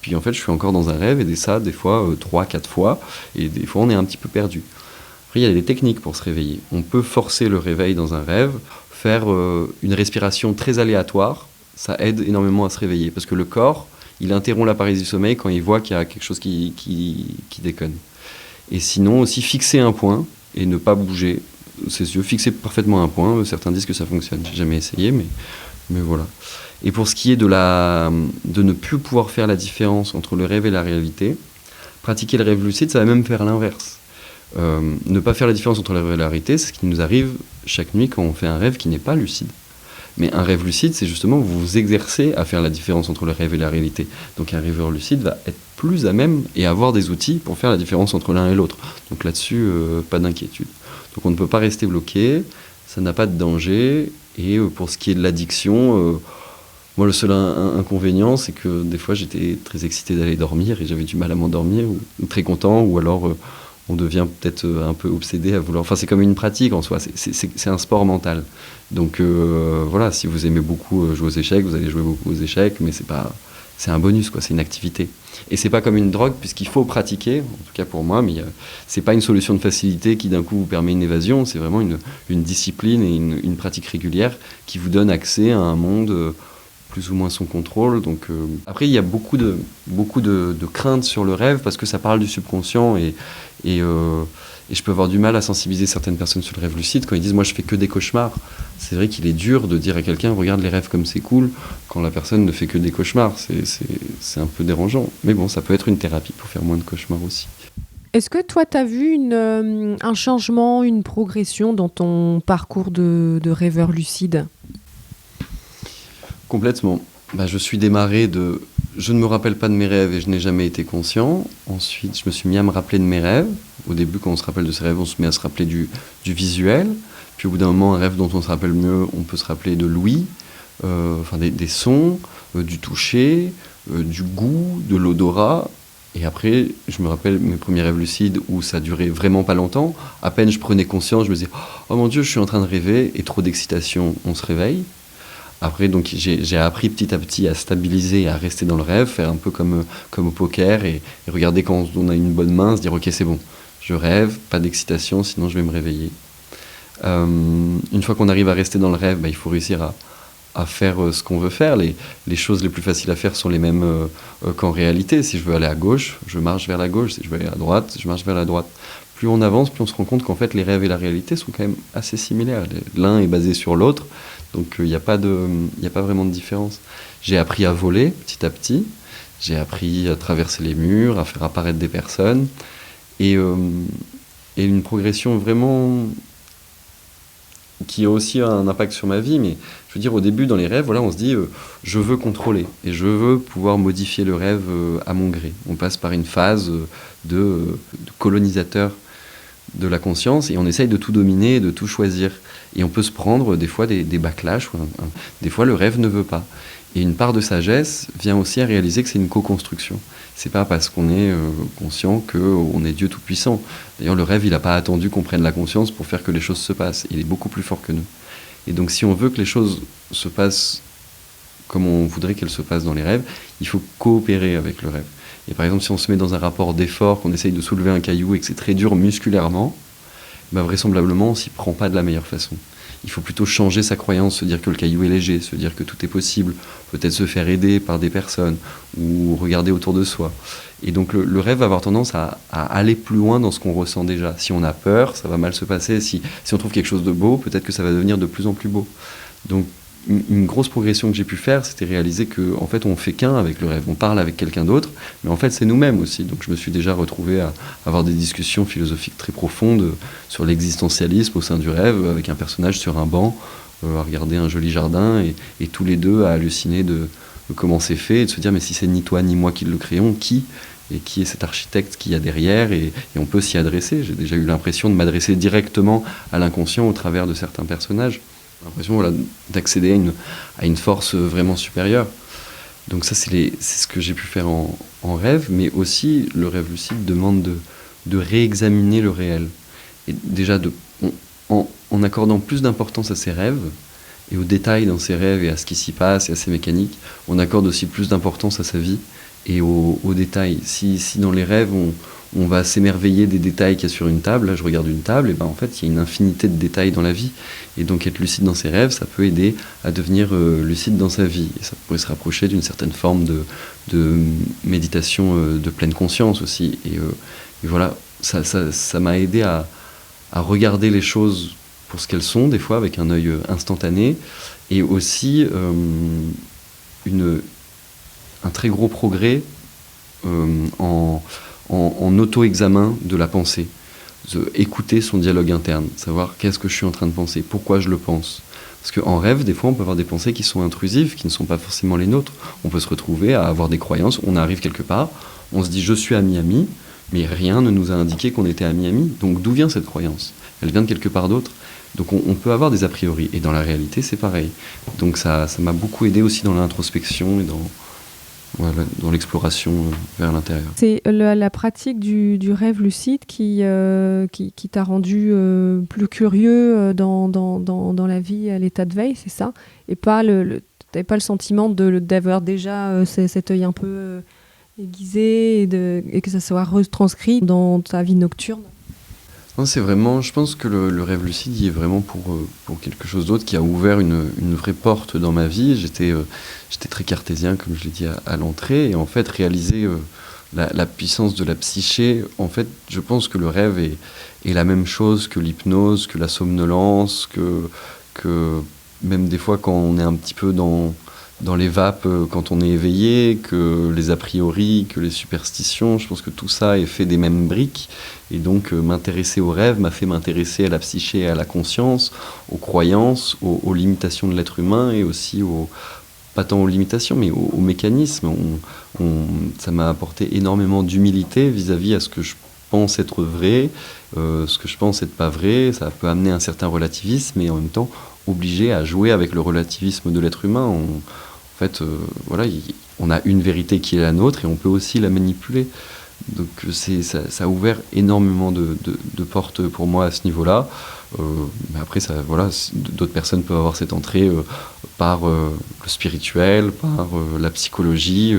puis en fait, je suis encore dans un rêve et des fois 3-4 fois, et des fois, on est un petit peu perdu. Après, il y a des techniques pour se réveiller. On peut forcer le réveil dans un rêve, faire une respiration très aléatoire, ça aide énormément à se réveiller, parce que le corps, il interrompt la paralysie du sommeil quand il voit qu'il y a quelque chose qui déconne. Et sinon, aussi fixer un point et ne pas bouger ses yeux, fixer parfaitement un point. Certains disent que ça fonctionne. J'ai jamais essayé, mais voilà. Et pour ce qui est de ne plus pouvoir faire la différence entre le rêve et la réalité, pratiquer le rêve lucide, ça va même faire l'inverse. Ne pas faire la différence entre le rêve et la réalité, c'est ce qui nous arrive chaque nuit quand on fait un rêve qui n'est pas lucide. Mais un rêve lucide, c'est justement vous vous exercez à faire la différence entre le rêve et la réalité. Donc un rêveur lucide va être plus à même et avoir des outils pour faire la différence entre l'un et l'autre. Donc là-dessus, pas d'inquiétude. Donc on ne peut pas rester bloqué, ça n'a pas de danger. Et pour ce qui est de l'addiction, moi le seul inconvénient, c'est que des fois j'étais très excité d'aller dormir et j'avais du mal à m'endormir, ou très content, ou alors on devient peut-être un peu obsédé à vouloir... Enfin, c'est comme une pratique en soi, c'est un sport mental. Donc voilà, si vous aimez beaucoup jouer aux échecs, vous allez jouer beaucoup aux échecs, mais c'est un bonus, quoi, c'est une activité. Et c'est pas comme une drogue, puisqu'il faut pratiquer, en tout cas pour moi, mais c'est pas une solution de facilité qui d'un coup vous permet une évasion, c'est vraiment une discipline et une pratique régulière qui vous donne accès à un monde plus ou moins son contrôle. Donc, après, il y a beaucoup de craintes sur le rêve, parce que ça parle du subconscient, et je peux avoir du mal à sensibiliser certaines personnes sur le rêve lucide quand ils disent « moi je fais que des cauchemars ». C'est vrai qu'il est dur de dire à quelqu'un « regarde les rêves comme c'est cool » quand la personne ne fait que des cauchemars. C'est un peu dérangeant. Mais bon, ça peut être une thérapie pour faire moins de cauchemars aussi. Est-ce que toi, tu as vu un changement, une progression dans ton parcours de rêveur lucide ? Complètement. Je suis démarré de... Je ne me rappelle pas de mes rêves et je n'ai jamais été conscient. Ensuite, je me suis mis à me rappeler de mes rêves. Au début, quand on se rappelle de ses rêves, on se met à se rappeler du visuel. Puis au bout d'un moment, un rêve dont on se rappelle mieux, on peut se rappeler de l'ouïe, des sons, du toucher, du goût, de l'odorat. Et après, je me rappelle mes premiers rêves lucides où ça durait vraiment pas longtemps. À peine je prenais conscience, je me disais « oh mon Dieu, je suis en train de rêver » et trop d'excitation, on se réveille. Après, donc, j'ai appris petit à petit à stabiliser et à rester dans le rêve, faire un peu comme au poker et regarder quand on a une bonne main, se dire « ok, c'est bon, je rêve, pas d'excitation, sinon je vais me réveiller ». Une fois qu'on arrive à rester dans le rêve, il faut réussir à faire ce qu'on veut faire. Les choses les plus faciles à faire sont les mêmes qu'en réalité. Si je veux aller à gauche, je marche vers la gauche. Si je veux aller à droite, je marche vers la droite. Plus on avance, plus on se rend compte qu'en fait, les rêves et la réalité sont quand même assez similaires. L'un est basé sur l'autre, donc il n'y a pas vraiment de différence. J'ai appris à voler petit à petit. J'ai appris à traverser les murs, à faire apparaître des personnes. Et une progression vraiment... qui a aussi un impact sur ma vie, mais je veux dire, au début, dans les rêves, on se dit je veux contrôler, et je veux pouvoir modifier le rêve à mon gré. On passe par une phase de colonisateur de la conscience, et on essaye de tout dominer, de tout choisir. Et on peut se prendre des fois des backlash, des fois le rêve ne veut pas. Et une part de sagesse vient aussi à réaliser que c'est une co-construction. C'est pas parce qu'on est conscient qu'on est Dieu tout-puissant. D'ailleurs, le rêve, il n'a pas attendu qu'on prenne la conscience pour faire que les choses se passent. Il est beaucoup plus fort que nous. Et donc, si on veut que les choses se passent comme on voudrait qu'elles se passent dans les rêves, il faut coopérer avec le rêve. Et par exemple, si on se met dans un rapport d'effort, qu'on essaye de soulever un caillou et que c'est très dur musculairement, vraisemblablement, on ne s'y prend pas de la meilleure façon. Il faut plutôt changer sa croyance, se dire que le caillou est léger, se dire que tout est possible, peut-être se faire aider par des personnes ou regarder autour de soi. Et donc le rêve va avoir tendance à aller plus loin dans ce qu'on ressent déjà. Si on a peur, ça va mal se passer. Si on trouve quelque chose de beau, peut-être que ça va devenir de plus en plus beau. Donc une grosse progression que j'ai pu faire, c'était réaliser qu'en fait on fait qu'un avec le rêve. On parle avec quelqu'un d'autre, mais en fait c'est nous-mêmes aussi. Donc je me suis déjà retrouvé à avoir des discussions philosophiques très profondes sur l'existentialisme au sein du rêve, avec un personnage sur un banc, à regarder un joli jardin, et tous les deux à halluciner de comment c'est fait, et de se dire mais si c'est ni toi ni moi qui le créons, qui ? et qui est cet architecte qu'il y a derrière, et on peut s'y adresser. J'ai déjà eu l'impression de m'adresser directement à l'inconscient au travers de certains personnages. J'ai l'impression d'accéder à une force vraiment supérieure. Donc ça, c'est ce que j'ai pu faire en rêve, mais aussi le rêve lucide demande de réexaminer le réel. Et déjà, en accordant plus d'importance à ses rêves, et aux détails dans ses rêves et à ce qui s'y passe et à ses mécaniques, on accorde aussi plus d'importance à sa vie et aux détails. Si dans les rêves, on va s'émerveiller des détails qu'il y a sur une table, là je regarde une table, et ben en fait il y a une infinité de détails dans la vie. Et donc être lucide dans ses rêves, ça peut aider à devenir lucide dans sa vie. Et ça pourrait se rapprocher d'une certaine forme de méditation de pleine conscience aussi. Et voilà, ça m'a aidé à regarder les choses pour ce qu'elles sont, des fois avec un œil instantané, et aussi un très gros progrès en auto-examen de la pensée. Écouter son dialogue interne, savoir qu'est-ce que je suis en train de penser, pourquoi je le pense. Parce qu'en rêve, des fois, on peut avoir des pensées qui sont intrusives, qui ne sont pas forcément les nôtres. On peut se retrouver à avoir des croyances, on arrive quelque part, on se dit « je suis à Miami », mais rien ne nous a indiqué qu'on était à Miami. Donc d'où vient cette croyance ? Elle vient de quelque part d'autre. Donc on peut avoir des a priori, et dans la réalité, c'est pareil. Donc ça m'a beaucoup aidé aussi dans l'introspection et dans l'exploration vers l'intérieur. C'est la pratique du rêve lucide qui t'a rendu plus curieux dans la vie à l'état de veille, c'est ça ? Et pas t'avais pas le sentiment d'avoir déjà cet œil un peu aiguisé et que ça soit retranscrit dans ta vie nocturne ? Non, c'est vraiment, je pense que le rêve lucide il est vraiment pour quelque chose d'autre qui a ouvert une vraie porte dans ma vie. J'étais très cartésien, comme je l'ai dit à l'entrée, et en fait réaliser la puissance de la psyché, en fait je pense que le rêve est la même chose que l'hypnose, que la somnolence, que même des fois quand on est un petit peu dans les vapes, quand on est éveillé, que les a priori, que les superstitions, je pense que tout ça est fait des mêmes briques. Et donc m'intéresser au rêve m'a fait m'intéresser à la psyché et à la conscience, aux croyances, aux limitations de l'être humain, et aussi pas tant aux limitations, mais aux mécanismes. Ça m'a apporté énormément d'humilité vis-à-vis à ce que je pense être vrai, ce que je pense être pas vrai. Ça peut amener un certain relativisme, mais en même temps obligé à jouer avec le relativisme de l'être humain. En fait, voilà, on a une vérité qui est la nôtre, et on peut aussi la manipuler. Donc ça a ouvert énormément de portes pour moi à ce niveau-là. Mais après, voilà, d'autres personnes peuvent avoir cette entrée par le spirituel, par la psychologie,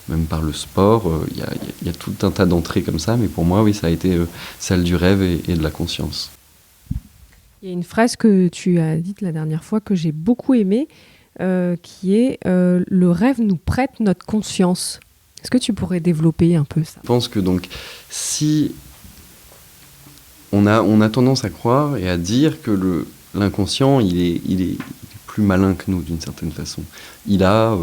même par le sport. Il y a tout un tas d'entrées comme ça, mais pour moi, oui, ça a été celle du rêve et de la conscience. Il y a une phrase que tu as dite la dernière fois que j'ai beaucoup aimée, qui est « Le rêve nous prête notre conscience ». Est-ce que tu pourrais développer un peu ça ? Je pense que donc, si on a tendance à croire et à dire que l'inconscient, il est plus malin que nous d'une certaine façon. Il a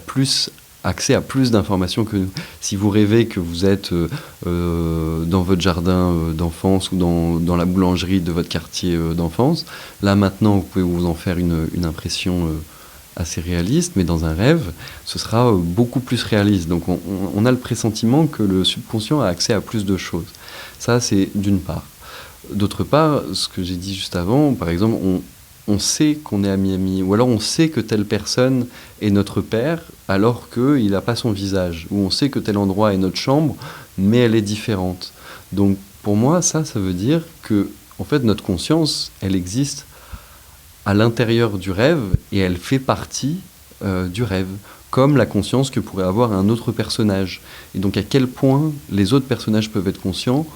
plus accès à plus d'informations que nous. Si vous rêvez que vous êtes dans votre jardin d'enfance ou dans la boulangerie de votre quartier d'enfance, là maintenant vous pouvez vous en faire une impression assez réaliste, mais dans un rêve, ce sera beaucoup plus réaliste. Donc on a le pressentiment que le subconscient a accès à plus de choses. Ça, c'est d'une part. D'autre part, ce que j'ai dit juste avant, par exemple, on sait qu'on est à Miami, ou alors on sait que telle personne est notre père, alors qu'il n'a pas son visage, ou on sait que tel endroit est notre chambre, mais elle est différente. Donc pour moi, ça veut dire que en fait, notre conscience, elle existe à l'intérieur du rêve, et elle fait partie du rêve, comme la conscience que pourrait avoir un autre personnage. Et donc à quel point les autres personnages peuvent être conscients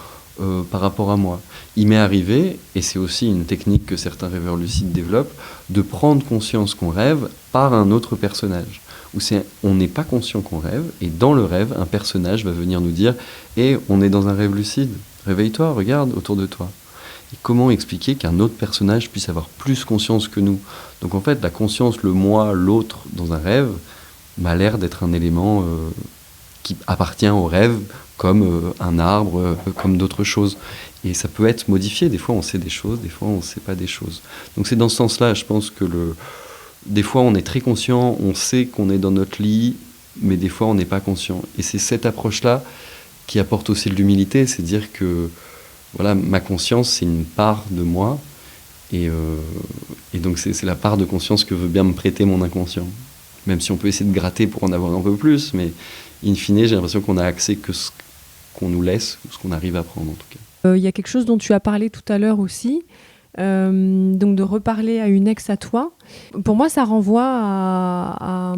par rapport à moi. Il m'est arrivé, et c'est aussi une technique que certains rêveurs lucides développent, de prendre conscience qu'on rêve par un autre personnage. Où on n'est pas conscient qu'on rêve, et dans le rêve, un personnage va venir nous dire « Eh, on est dans un rêve lucide, réveille-toi, regarde autour de toi ». Et comment expliquer qu'un autre personnage puisse avoir plus conscience que nous ? Donc en fait, la conscience, le moi, l'autre, dans un rêve, m'a l'air d'être un élément qui appartient au rêve, comme un arbre, comme d'autres choses. Et ça peut être modifié. Des fois, on sait des choses, des fois, on ne sait pas des choses. Donc c'est dans ce sens-là, je pense que des fois, on est très conscient, on sait qu'on est dans notre lit, mais des fois, on n'est pas conscient. Et c'est cette approche-là qui apporte aussi de l'humilité, c'est dire que voilà, ma conscience, c'est une part de moi, et donc c'est la part de conscience que veut bien me prêter mon inconscient. Même si on peut essayer de gratter pour en avoir un peu plus, mais in fine, j'ai l'impression qu'on a accès que ce qu'on nous laisse, ou ce qu'on arrive à prendre en tout cas. Il y a quelque chose dont tu as parlé tout à l'heure aussi, donc de reparler à une ex à toi. Pour moi, ça renvoie à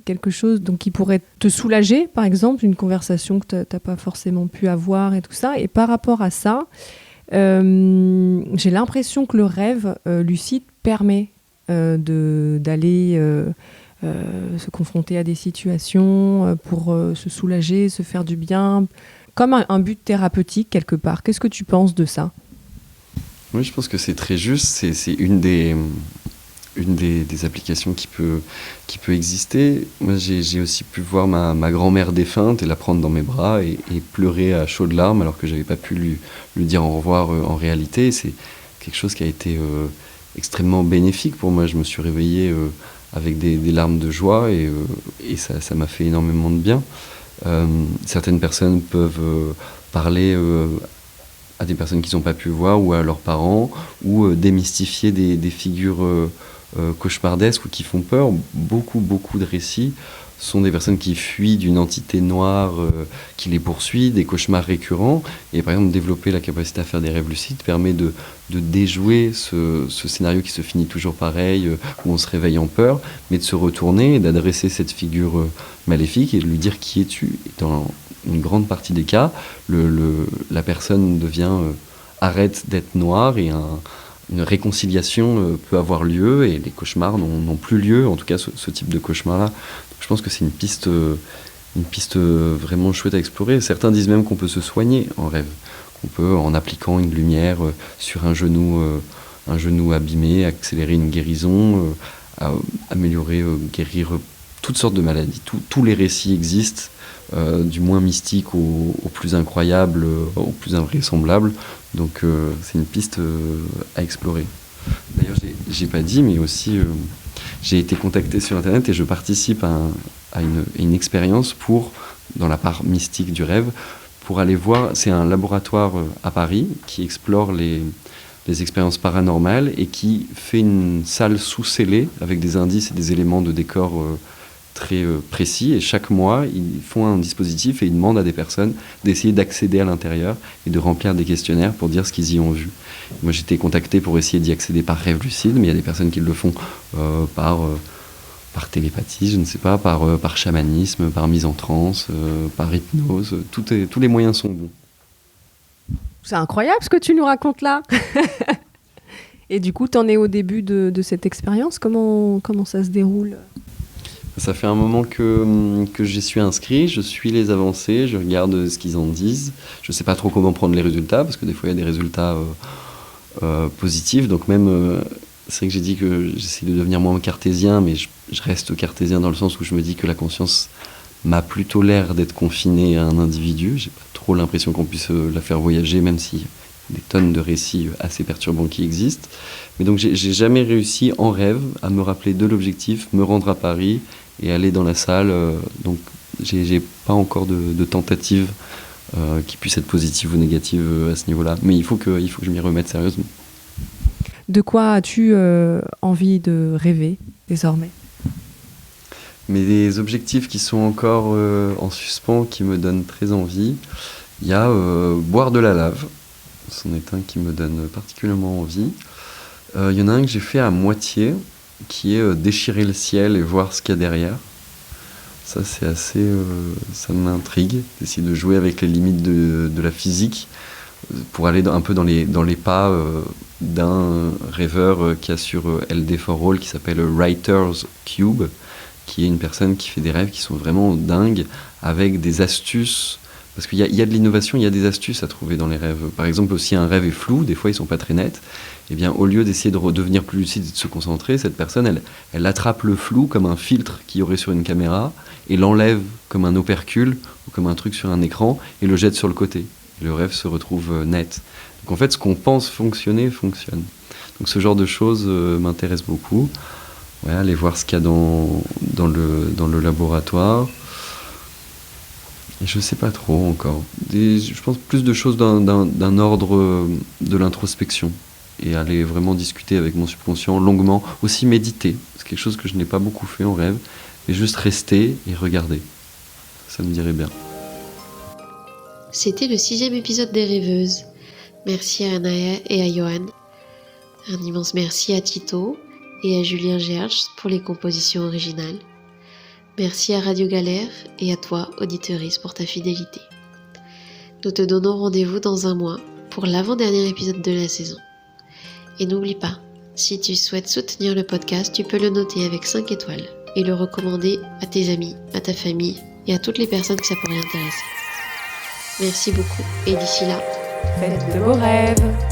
quelque chose donc, qui pourrait te soulager, par exemple, une conversation que tu n'as pas forcément pu avoir et tout ça. Et par rapport à ça, j'ai l'impression que le rêve lucide permet d'aller se confronter à des situations pour se soulager, se faire du bien, comme un but thérapeutique quelque part. Qu'est-ce que tu penses de ça ? Oui, je pense que c'est très juste. C'est une des applications qui peut exister. Moi, j'ai aussi pu voir ma grand-mère défunte et la prendre dans mes bras et pleurer à chaudes larmes alors que j'avais pas pu lui dire au revoir en réalité. C'est quelque chose qui a été extrêmement bénéfique pour moi. Je me suis réveillé avec des larmes de joie et ça m'a fait énormément de bien. Certaines personnes peuvent parler à des personnes qu'ils n'ont pas pu voir ou à leurs parents, ou démystifier des figures cauchemardesques ou qui font peur. Beaucoup de récits sont des personnes qui fuient d'une entité noire qui les poursuit, des cauchemars récurrents. Et par exemple, développer la capacité à faire des rêves lucides permet de déjouer ce scénario qui se finit toujours pareil, où on se réveille en peur, mais de se retourner et d'adresser cette figure maléfique et de lui dire « qui es-tu » ? Dans une grande partie des cas, la personne arrête d'être noire et une réconciliation peut avoir lieu et les cauchemars n'ont plus lieu, en tout cas ce type de cauchemar-là. Je pense que c'est une piste vraiment chouette à explorer. Certains disent même qu'on peut se soigner en rêve, qu'on peut, en appliquant une lumière sur un genou abîmé, accélérer une guérison, améliorer, guérir toutes sortes de maladies. Tous les récits existent, du moins mystique au plus incroyable, au plus invraisemblable. Donc c'est une piste à explorer. D'ailleurs, j'ai pas dit, mais aussi j'ai été contacté sur Internet et je participe à une expérience dans la part mystique du rêve, pour aller voir. C'est un laboratoire à Paris qui explore les expériences paranormales et qui fait une salle sous-scellée avec des indices et des éléments de décor très précis, et chaque mois ils font un dispositif et ils demandent à des personnes d'essayer d'accéder à l'intérieur et de remplir des questionnaires pour dire ce qu'ils y ont vu. Moi j'ai été contacté pour essayer d'y accéder par rêve lucide, mais il y a des personnes qui le font par télépathie, je ne sais pas, par chamanisme, par mise en transe, par hypnose, tous les moyens sont bons. C'est incroyable ce que tu nous racontes là. Et du coup, tu en es au début de cette expérience. Comment ça se déroule ? Ça fait un moment que j'y suis inscrit, je suis les avancées, je regarde ce qu'ils en disent. Je ne sais pas trop comment prendre les résultats, parce que des fois il y a des résultats positifs. Donc même, c'est vrai que j'ai dit que j'essaie de devenir moins cartésien, mais je reste cartésien dans le sens où je me dis que la conscience m'a plutôt l'air d'être confinée à un individu. J'ai pas trop l'impression qu'on puisse la faire voyager, même si des tonnes de récits assez perturbants qui existent. Mais donc j'ai jamais réussi en rêve à me rappeler de l'objectif, me rendre à Paris et aller dans la salle. Donc j'ai pas encore de tentative qui puisse être positive ou négative à ce niveau-là. Mais il faut que je m'y remette sérieusement. De quoi as-tu envie de rêver désormais ? Mais des objectifs qui sont encore en suspens, qui me donnent très envie, il y a boire de la lave. C'en est un qui me donne particulièrement envie. Il y en a un que j'ai fait à moitié, qui est déchirer le ciel et voir ce qu'il y a derrière. Ça, c'est assez... ça m'intrigue, d'essayer de jouer avec les limites de la physique, pour aller un peu dans les pas d'un rêveur qui a sur LD4All, qui s'appelle Writer's Cube, qui est une personne qui fait des rêves qui sont vraiment dingues, avec des astuces. Parce qu'il y a de l'innovation, il y a des astuces à trouver dans les rêves. Par exemple, si un rêve est flou, des fois ils ne sont pas très nets, eh bien, au lieu d'essayer de redevenir plus lucide et de se concentrer, cette personne, elle attrape le flou comme un filtre qu'il y aurait sur une caméra et l'enlève comme un opercule ou comme un truc sur un écran et le jette sur le côté. Et le rêve se retrouve net. Donc en fait, ce qu'on pense fonctionner, fonctionne. Donc ce genre de choses m'intéresse beaucoup. Ouais, aller voir ce qu'il y a dans le laboratoire. Et je sais pas trop encore. Je pense plus de choses d'un ordre de l'introspection. Et aller vraiment discuter avec mon subconscient longuement. Aussi méditer. C'est quelque chose que je n'ai pas beaucoup fait en rêve. Et juste rester et regarder. Ça me dirait bien. C'était le 6e épisode des Rêveuses. Merci à Anaya et à Johan. Un immense merci à Tito et à Julien Gerges pour les compositions originales. Merci à Radio Galère et à toi, auditeuriste, pour ta fidélité. Nous te donnons rendez-vous dans un mois pour l'avant-dernier épisode de la saison. Et n'oublie pas, si tu souhaites soutenir le podcast, tu peux le noter avec 5 étoiles et le recommander à tes amis, à ta famille et à toutes les personnes que ça pourrait intéresser. Merci beaucoup et d'ici là, Faites de beaux rêves.